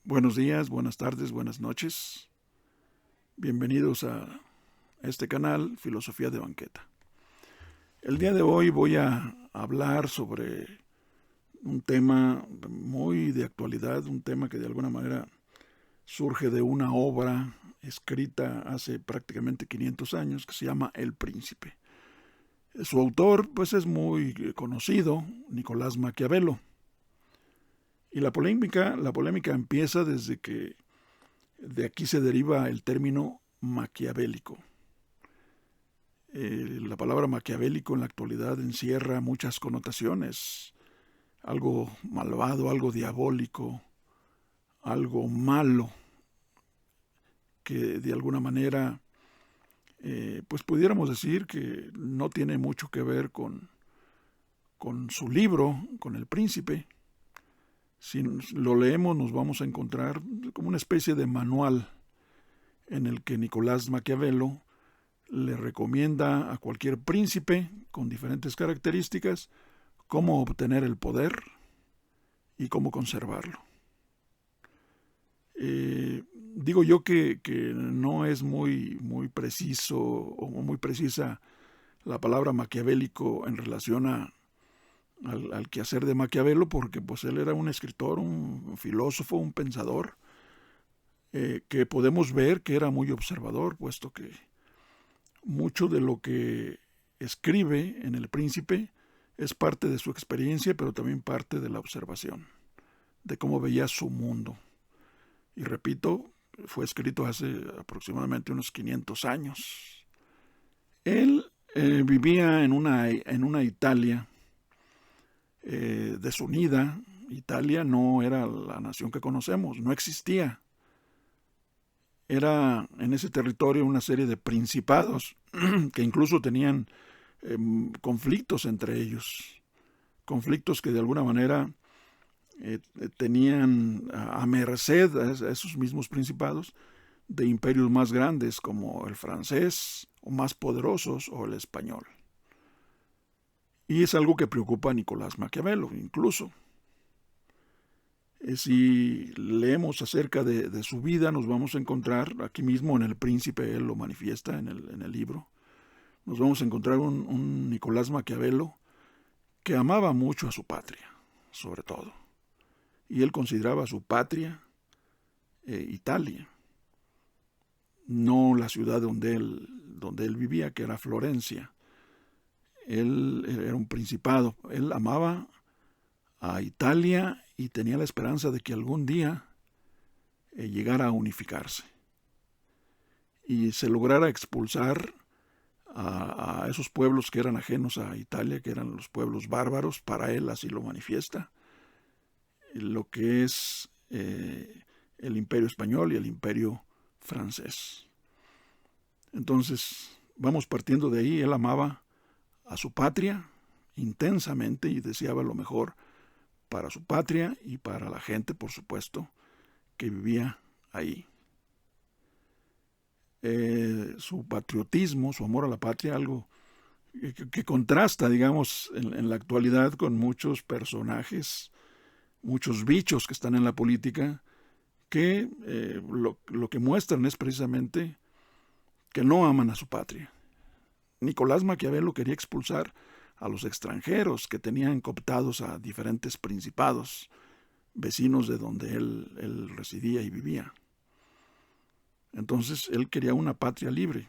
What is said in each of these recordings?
Buenos días, buenas tardes, buenas noches. Bienvenidos a este canal, Filosofía de Banqueta. El día de hoy voy a hablar sobre un tema muy de actualidad, un tema que de alguna manera surge de una obra escrita hace prácticamente 500 años que se llama El Príncipe. Su autor pues es muy conocido, Nicolás Maquiavelo. Y la polémica empieza desde que de aquí se deriva el término maquiavélico. La palabra maquiavélico en la actualidad encierra muchas connotaciones, algo malvado, algo diabólico, algo malo, que de alguna manera, pues pudiéramos decir que no tiene mucho que ver con su libro, con El Príncipe. Si lo leemos nos vamos a encontrar como una especie de manual en el que Nicolás Maquiavelo le recomienda a cualquier príncipe con diferentes características cómo obtener el poder y cómo conservarlo. Digo yo que no es muy preciso o muy precisa la palabra maquiavélico en relación al quehacer de Maquiavelo, porque pues él era un escritor, un filósofo, un pensador, que podemos ver que era muy observador, puesto que mucho de lo que escribe en El Príncipe es parte de su experiencia, pero también parte de la observación, de cómo veía su mundo. Y repito, fue escrito hace aproximadamente unos 500 años. Él vivía en una Italia desunida. Italia no era la nación que conocemos, no existía. Era en ese territorio una serie de principados que incluso tenían conflictos entre ellos, conflictos que de alguna manera tenían a merced a esos mismos principados de imperios más grandes como el francés, o más poderosos, o el español. Y es algo que preocupa a Nicolás Maquiavelo, incluso. Si leemos acerca de su vida, nos vamos a encontrar, aquí mismo en El Príncipe, él lo manifiesta en el libro, nos vamos a encontrar un Nicolás Maquiavelo que amaba mucho a su patria, sobre todo. Y él consideraba a su patria Italia, no la ciudad donde él vivía, que era Florencia. Él era un principado, él amaba a Italia y tenía la esperanza de que algún día llegara a unificarse y se lograra expulsar a esos pueblos que eran ajenos a Italia, que eran los pueblos bárbaros. Para él así lo manifiesta, lo que es el imperio español y el imperio francés. Entonces, vamos partiendo de ahí. Él amaba a su patria intensamente y deseaba lo mejor para su patria y para la gente, por supuesto, que vivía ahí. Su patriotismo, su amor a la patria, algo que contrasta, digamos, en la actualidad con muchos personajes, muchos bichos que están en la política, que lo que muestran es precisamente que no aman a su patria. Nicolás Maquiavelo quería expulsar a los extranjeros que tenían cooptados a diferentes principados vecinos de donde él residía y vivía. Entonces él quería una patria libre.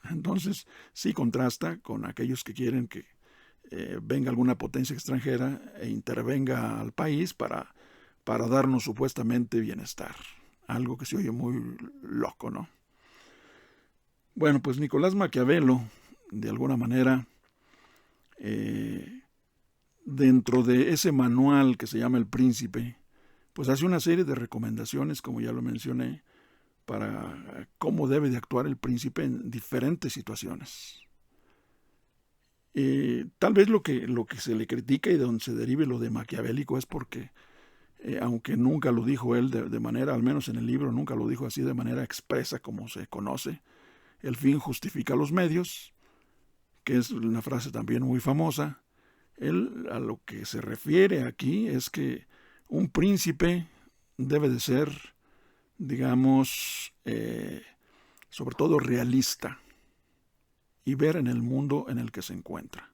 Entonces sí contrasta con aquellos que quieren que venga alguna potencia extranjera e intervenga al país para darnos supuestamente bienestar. Algo que se oye muy loco, ¿no? Bueno, pues Nicolás Maquiavelo, de alguna manera, dentro de ese manual que se llama El Príncipe, pues hace una serie de recomendaciones, como ya lo mencioné, para cómo debe de actuar el príncipe en diferentes situaciones. Tal vez lo que se le critica y de donde se derive lo de maquiavélico es porque, aunque nunca lo dijo él de manera, al menos en el libro, nunca lo dijo así de manera expresa como se conoce, el fin justifica los medios, que es una frase también muy famosa. Él a lo que se refiere aquí es que un príncipe debe de ser, digamos, sobre todo realista y ver en el mundo en el que se encuentra.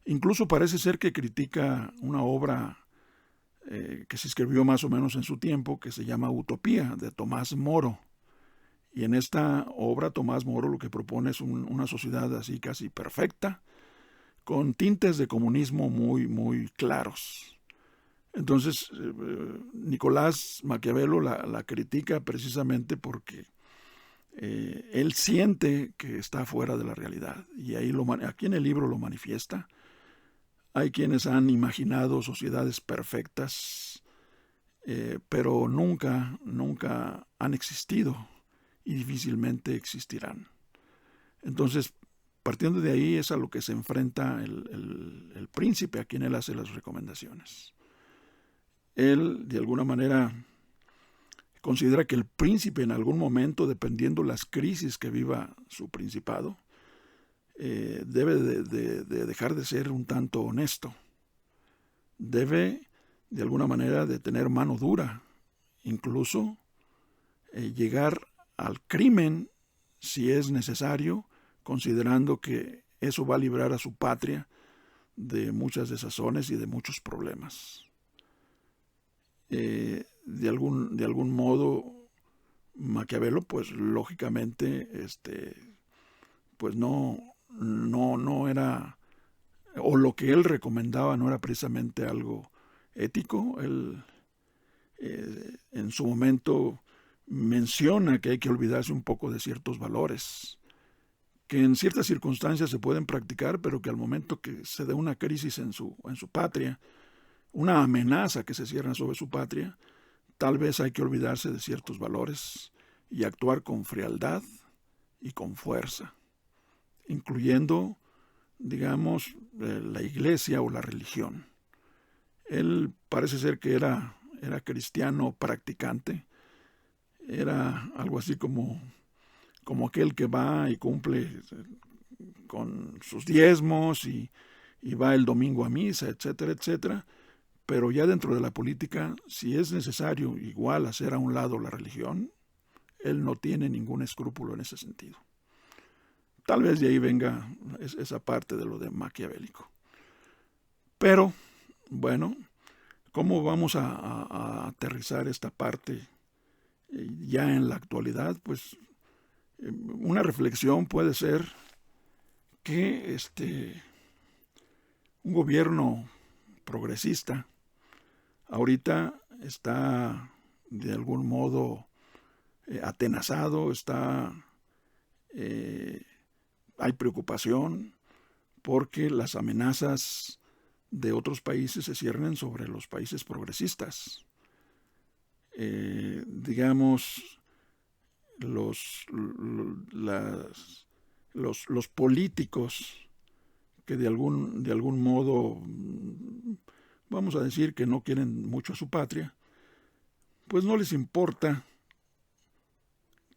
Incluso parece ser que critica una obra que se escribió más o menos en su tiempo, que se llama Utopía, de Tomás Moro. Y en esta obra Tomás Moro lo que propone es una sociedad así casi perfecta, con tintes de comunismo muy, muy claros. Entonces, Nicolás Maquiavelo la critica precisamente porque él siente que está fuera de la realidad. Y aquí en el libro lo manifiesta. Hay quienes han imaginado sociedades perfectas, pero nunca han existido y difícilmente existirán. Entonces, partiendo de ahí es a lo que se enfrenta el príncipe, a quien él hace las recomendaciones. Él, de alguna manera, considera que el príncipe en algún momento, dependiendo las crisis que viva su principado, debe de dejar de ser un tanto honesto. Debe, de alguna manera, de tener mano dura, incluso llegar al crimen si es necesario, considerando que eso va a librar a su patria de muchas desazones y de muchos problemas. De algún modo, Maquiavelo, pues lógicamente, pues no era, o lo que él recomendaba no era precisamente algo ético. Él en su momento menciona que hay que olvidarse un poco de ciertos valores, que en ciertas circunstancias se pueden practicar, pero que al momento que se dé una crisis en su patria, una amenaza que se cierra sobre su patria, tal vez hay que olvidarse de ciertos valores y actuar con frialdad y con fuerza, incluyendo, digamos, la iglesia o la religión. Él parece ser que era cristiano practicante, era algo así como aquel que va y cumple con sus diezmos y va el domingo a misa, etcétera, etcétera. Pero ya dentro de la política, si es necesario igual hacer a un lado la religión, él no tiene ningún escrúpulo en ese sentido. Tal vez de ahí venga esa parte de lo de maquiavélico. Pero, bueno, ¿cómo vamos a aterrizar esta parte ya en la actualidad? Pues una reflexión puede ser que un gobierno progresista ahorita está de algún modo atenazado, hay preocupación porque las amenazas de otros países se ciernen sobre los países progresistas. Digamos, los políticos que de algún modo, vamos a decir que no quieren mucho a su patria, pues no les importa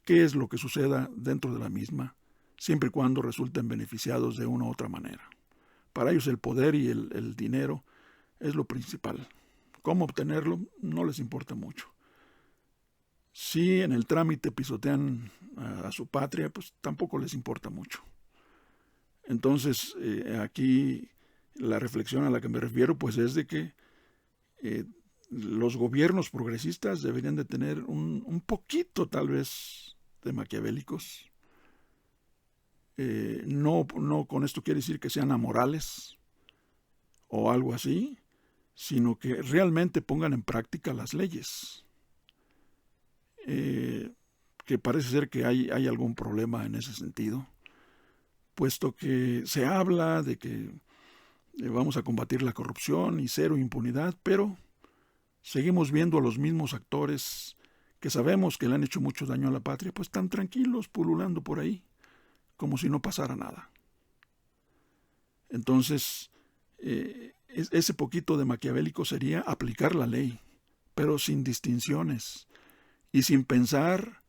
qué es lo que suceda dentro de la misma, siempre y cuando resulten beneficiados de una u otra manera. Para ellos el poder y el dinero es lo principal. ¿Cómo obtenerlo? No les importa mucho. Si en el trámite pisotean a su patria, pues tampoco les importa mucho. Entonces, aquí la reflexión a la que me refiero, pues es de que los gobiernos progresistas deberían de tener un poquito, tal vez, de maquiavélicos. No con esto quiere decir que sean amorales o algo así, sino que realmente pongan en práctica las leyes. Que parece ser que hay algún problema en ese sentido, puesto que se habla de que vamos a combatir la corrupción y cero impunidad, pero seguimos viendo a los mismos actores que sabemos que le han hecho mucho daño a la patria, pues tan tranquilos, pululando por ahí, como si no pasara nada. Entonces, ese poquito de maquiavélico sería aplicar la ley, pero sin distinciones y sin pensar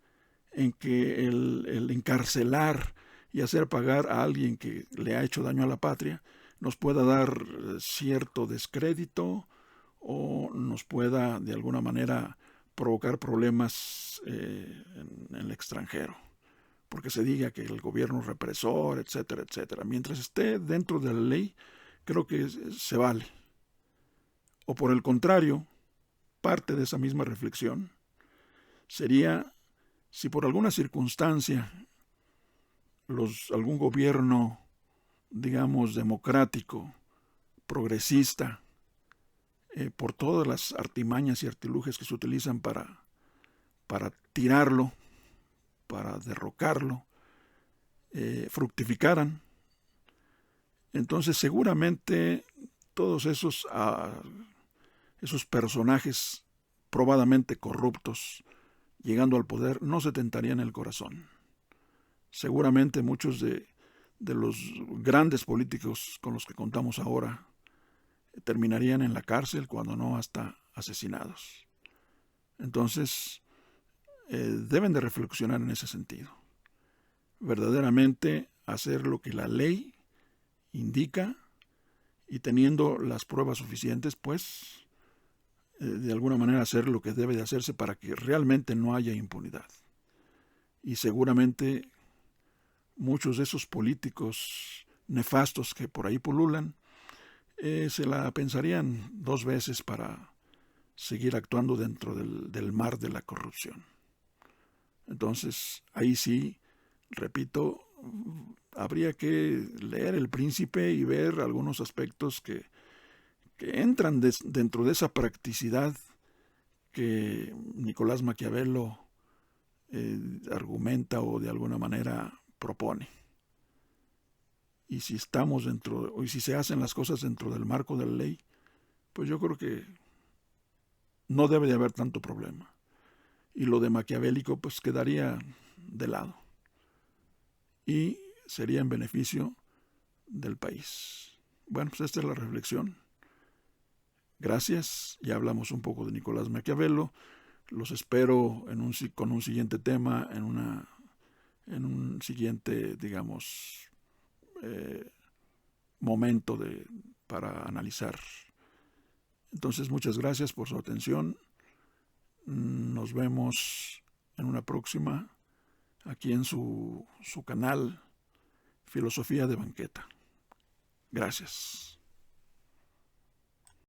en que el encarcelar y hacer pagar a alguien que le ha hecho daño a la patria nos pueda dar cierto descrédito o nos pueda de alguna manera provocar problemas en el extranjero, porque se diga que el gobierno es represor, etcétera, etcétera. Mientras esté dentro de la ley, creo que se vale. O por el contrario, parte de esa misma reflexión sería si por alguna circunstancia algún gobierno, digamos, democrático, progresista, por todas las artimañas y artilugios que se utilizan para tirarlo, para derrocarlo, fructificaran, entonces seguramente todos esos personajes probadamente corruptos, llegando al poder, no se tentarían el corazón. Seguramente muchos de los grandes políticos con los que contamos ahora terminarían en la cárcel, cuando no hasta asesinados. Entonces, deben de reflexionar en ese sentido. Verdaderamente hacer lo que la ley indica, y teniendo las pruebas suficientes, pues, de alguna manera hacer lo que debe de hacerse para que realmente no haya impunidad. Y seguramente muchos de esos políticos nefastos que por ahí pululan, se la pensarían 2 veces para seguir actuando dentro del mar de la corrupción. Entonces, ahí sí, repito, habría que leer El Príncipe y ver algunos aspectos que entran dentro de esa practicidad que Nicolás Maquiavelo argumenta o de alguna manera propone. Y si estamos y si se hacen las cosas dentro del marco de la ley, pues yo creo que no debe de haber tanto problema. Y lo de maquiavélico pues quedaría de lado. Y sería en beneficio del país. Bueno, pues esta es la reflexión. Gracias. Ya hablamos un poco de Nicolás Maquiavelo. Los espero con un siguiente tema, en un siguiente, digamos, momento para analizar. Entonces, muchas gracias por su atención. Nos vemos en una próxima, aquí en su canal Filosofía de Banqueta. Gracias.